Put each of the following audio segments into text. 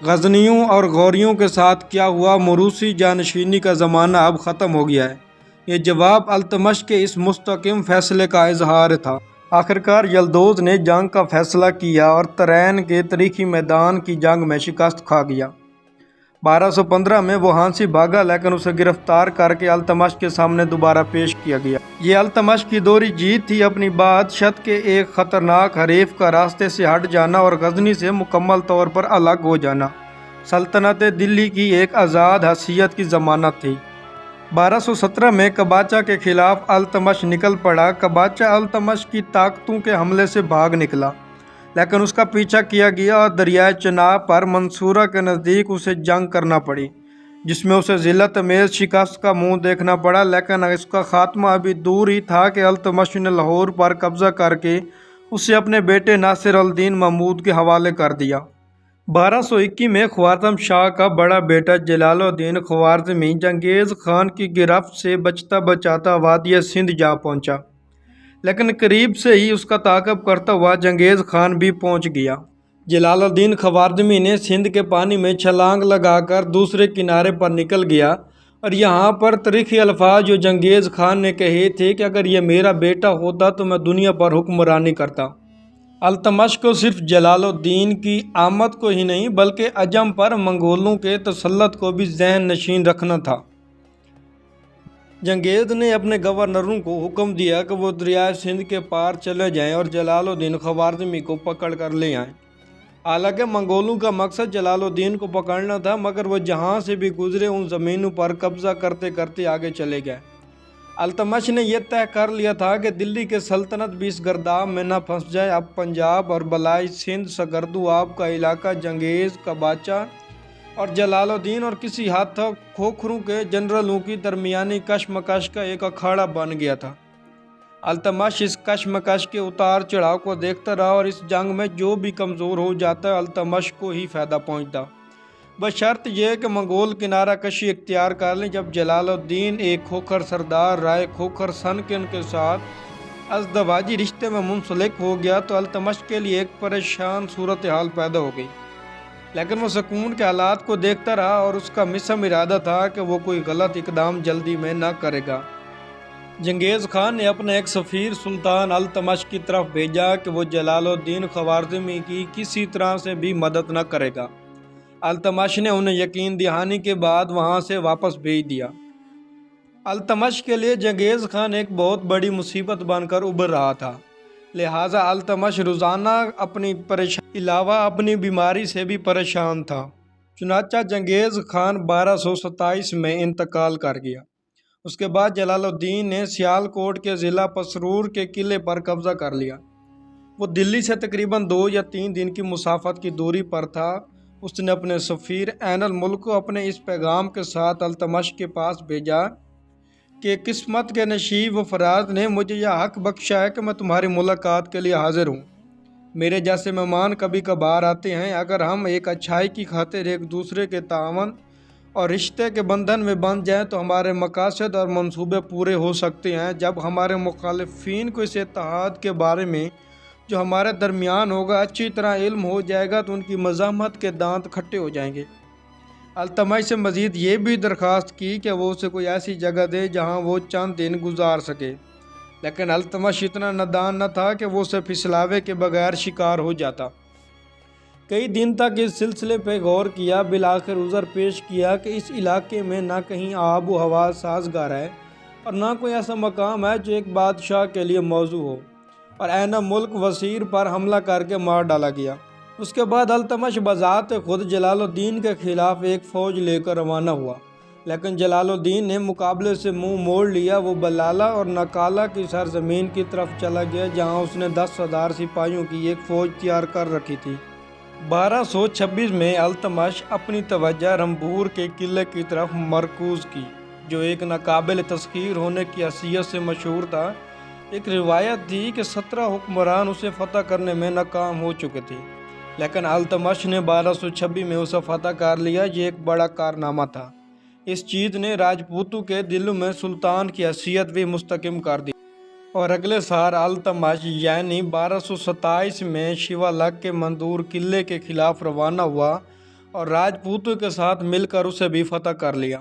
غزنیوں اور غوریوں کے ساتھ کیا ہوا؟ موروثی جانشینی کا زمانہ اب ختم ہو گیا ہے۔ یہ جواب التمش کے اس مستحکم فیصلے کا اظہار تھا۔ آخرکار یلدوز نے جنگ کا فیصلہ کیا اور ترین کے تاریخی میدان کی جنگ میں شکست کھا گیا۔ 1215 میں وہ ہانسی بھاگا، لیکن اسے گرفتار کر کے التمش کے سامنے دوبارہ پیش کیا گیا۔ یہ التمش کی دوہری جیت تھی، اپنی بادشاہت کے ایک خطرناک حریف کا راستے سے ہٹ جانا اور غزنی سے مکمل طور پر الگ ہو جانا سلطنت دلی کی ایک آزاد حیثیت کی ضمانت تھی۔ 1217 میں قباچہ کے خلاف التمش نکل پڑا۔ قباچہ التمش کی طاقتوں کے حملے سے بھاگ نکلا، لیکن اس کا پیچھا کیا گیا اور دریائے چناب پر منصورہ کے نزدیک اسے جنگ کرنا پڑی، جس میں اسے ذلت آمیز شکست کا منہ دیکھنا پڑا۔ لیکن اس کا خاتمہ ابھی دور ہی تھا کہ التمش نے لاہور پر قبضہ کر کے اسے اپنے بیٹے ناصر الدین محمود کے حوالے کر دیا۔ 1221 میں خوارزم شاہ کا بڑا بیٹا جلال الدین خوارزمی چنگیز خان کی گرفت سے بچتا بچاتا وادی سندھ جا پہنچا، لیکن قریب سے ہی اس کا تعاقب کرتا ہوا چنگیز خان بھی پہنچ گیا۔ جلال الدین خوارزمی نے سندھ کے پانی میں چھلانگ لگا کر دوسرے کنارے پر نکل گیا، اور یہاں پر تاریخی الفاظ جو چنگیز خان نے کہے تھے کہ اگر یہ میرا بیٹا ہوتا تو میں دنیا پر حکمرانی کرتا۔ التمش کو صرف جلال الدین کی آمد کو ہی نہیں بلکہ عجم پر منگولوں کے تسلط کو بھی ذہن نشین رکھنا تھا۔ چنگیز نے اپنے گورنروں کو حکم دیا کہ وہ دریائے سندھ کے پار چلے جائیں اور جلال الدین خوارزمی کو پکڑ کر لے آئیں۔ حالانکہ منگولوں کا مقصد جلال الدین کو پکڑنا تھا، مگر وہ جہاں سے بھی گزرے ان زمینوں پر قبضہ کرتے کرتے آگے چلے گئے۔ التمش نے یہ طے کر لیا تھا کہ دلی کے سلطنت بھی اس گرداب میں نہ پھنس جائے۔ اب پنجاب اور بالائی سندھ سگردو آب کا علاقہ چنگیز، قباچہ اور جلال الدین اور کسی حد تک کھوکھروں کے جنرلوں کی درمیانی کشمکش کا ایک اکھاڑا بن گیا تھا۔ التمش اس کشمکش کے اتار چڑھاؤ کو دیکھتا رہا، اور اس جنگ میں جو بھی کمزور ہو جاتا التمش کو ہی فائدہ پہنچتا، بشرط یہ کہ منگول کنارہ کشی اختیار کر لیں۔ جب جلال الدین ایک کھوکھر سردار رائے کھوکھر سنکن کے ساتھ ازدواجی رشتے میں منسلک ہو گیا تو التمش کے لیے ایک پریشان صورتحال پیدا ہو گئی، لیکن وہ سکون کے حالات کو دیکھتا رہا اور اس کا مصم ارادہ تھا کہ وہ کوئی غلط اقدام جلدی میں نہ کرے گا۔ چنگیز خان نے اپنا ایک سفیر سلطان التمش کی طرف بھیجا کہ وہ جلال الدین خوارزمی کی کسی طرح سے بھی مدد نہ کرے گا۔ التمش نے انہیں یقین دہانی کے بعد وہاں سے واپس بھیج دیا۔ التمش کے لیے چنگیز خان ایک بہت بڑی مصیبت بن کر ابھر رہا تھا، لہٰذا التمش روزانہ اپنی پریشانی علاوہ اپنی بیماری سے بھی پریشان تھا۔ چنانچہ چنگیز خان 1227 میں انتقال کر گیا۔ اس کے بعد جلال الدین نے سیالکوٹ کے ضلع پسرور کے قلعے پر قبضہ کر لیا۔ وہ دلی سے تقریباً 2 یا 3 دن کی مسافت کی دوری پر تھا۔ اس نے اپنے سفیر عین الملک کو اپنے اس پیغام کے ساتھ التمش کے پاس بھیجا کہ قسمت کے نشیب و فراز نے مجھے یہ حق بخشا ہے کہ میں تمہاری ملاقات کے لیے حاضر ہوں۔ میرے جیسے مہمان کبھی کبھار آتے ہیں، اگر ہم ایک اچھائی کی خاطر ایک دوسرے کے تعاون اور رشتے کے بندھن میں بندھ جائیں تو ہمارے مقاصد اور منصوبے پورے ہو سکتے ہیں۔ جب ہمارے مخالفین کو اس اتحاد کے بارے میں جو ہمارے درمیان ہوگا اچھی طرح علم ہو جائے گا تو ان کی مزاحمت کے دانت کھٹے ہو جائیں گے۔ التمش سے مزید یہ بھی درخواست کی کہ وہ اسے کوئی ایسی جگہ دے جہاں وہ چند دن گزار سکے، لیکن التمش اتنا نادان نہ تھا کہ وہ اسے پھسلاوے کے بغیر شکار ہو جاتا۔ کئی دن تک اس سلسلے پہ غور کیا، بالآخر عذر پیش کیا کہ اس علاقے میں نہ کہیں آب و ہوا سازگار ہے اور نہ کوئی ایسا مقام ہے جو ایک بادشاہ کے لیے موزوں ہو، اور عین ملک وزیر پر حملہ کر کے مار ڈالا گیا۔ اس کے بعد التمش بذات خود جلال الدین کے خلاف ایک فوج لے کر روانہ ہوا، لیکن جلال الدین نے مقابلے سے منہ موڑ لیا۔ وہ بلالہ اور نکالہ کی سرزمین کی طرف چلا گیا، جہاں اس نے 10,000 سپاہیوں کی ایک فوج تیار کر رکھی تھی۔ 1226 میں التمش اپنی توجہ رنبور کے قلعے کی طرف مرکوز کی، جو ایک ناقابل تسخیر ہونے کی حیثیت سے مشہور تھا۔ ایک روایت تھی کہ 17 حکمران اسے فتح کرنے میں ناکام ہو چکے تھے، لیکن التمش نے 1226 میں اسے فتح کر لیا۔ یہ ایک بڑا کارنامہ تھا۔ اس چیز نے راجپوتوں کے دلوں میں سلطان کی حیثیت بھی مستحکم کر دی، اور اگلے سال التمش یعنی 1227 میں شیوالک کے مندور قلعے کے خلاف روانہ ہوا اور راجپوتوں کے ساتھ مل کر اسے بھی فتح کر لیا۔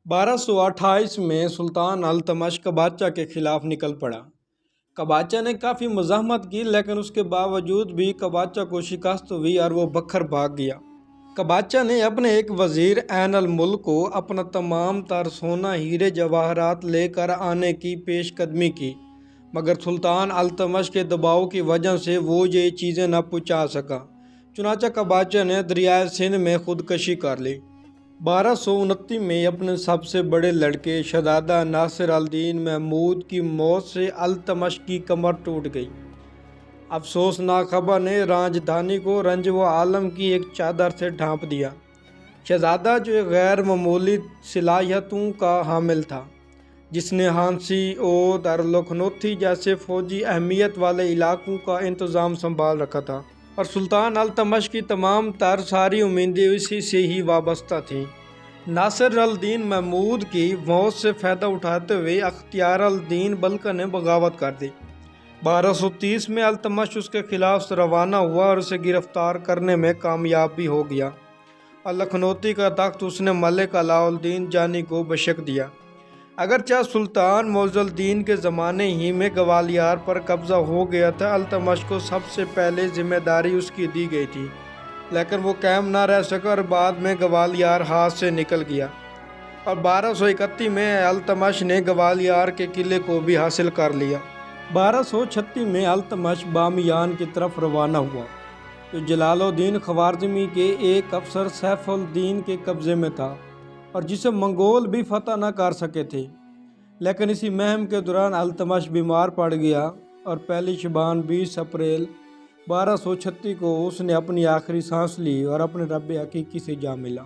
1228 میں سلطان التمش قباچہ کے خلاف نکل پڑا۔ قباچہ نے کافی مزاحمت کی لیکن اس کے باوجود بھی قباچہ کو شکست ہوئی اور وہ بکھر بھاگ گیا۔ قباچہ نے اپنے ایک وزیر عین الملک کو اپنا تمام تر سونا ہیرے جواہرات لے کر آنے کی پیش قدمی کی، مگر سلطان التمش کے دباؤ کی وجہ سے وہ یہ چیزیں نہ پہنچا سکا۔ چنانچہ قباچہ نے دریائے سندھ میں خودکشی کر لی۔ 1229 میں اپنے سب سے بڑے لڑکے شہزادہ ناصر الدین محمود کی موت سے التمش کی کمر ٹوٹ گئی۔ افسوسناک خبر نے راجدھانی کو رنج و عالم کی ایک چادر سے ڈھانپ دیا۔ شہزادہ جو ایک غیر معمولی صلاحیتوں کا حامل تھا، جس نے ہانسی، اودھ اور لکھنوتی جیسے فوجی اہمیت والے علاقوں کا انتظام سنبھال رکھا تھا، اور سلطان التمش کی تمام تر ساری امیدیں اسی سے ہی وابستہ تھیں۔ ناصر الدین محمود کی موت سے فائدہ اٹھاتے ہوئے اختیار الدین بلخ نے بغاوت کر دی۔ 1230 میں التمش اس کے خلاف روانہ ہوا اور اسے گرفتار کرنے میں کامیاب بھی ہو گیا، اور لکھنوتی کا تخت اس نے ملک علاء الدین جانی کو بشک دیا۔ اگرچہ سلطان معز الدین کے زمانے ہی میں گوالیار پر قبضہ ہو گیا تھا، التمش کو سب سے پہلے ذمہ داری اس کی دی گئی تھی، لیکن وہ قائم نہ رہ سکا اور بعد میں گوالیار ہاتھ سے نکل گیا، اور 1231 میں التمش نے گوالیار کے قلعے کو بھی حاصل کر لیا۔ 1236 میں التمش بامیان کی طرف روانہ ہوا، جو جلال الدین خوارزمی کے ایک افسر سیف الدین کے قبضے میں تھا اور جسے منگول بھی فتح نہ کر سکے تھے۔ لیکن اسی مہم کے دوران التمش بیمار پڑ گیا اور پہلی شبان 20 اپریل 1236 کو اس نے اپنی آخری سانس لی اور اپنے رب حقیقی سے جا ملا۔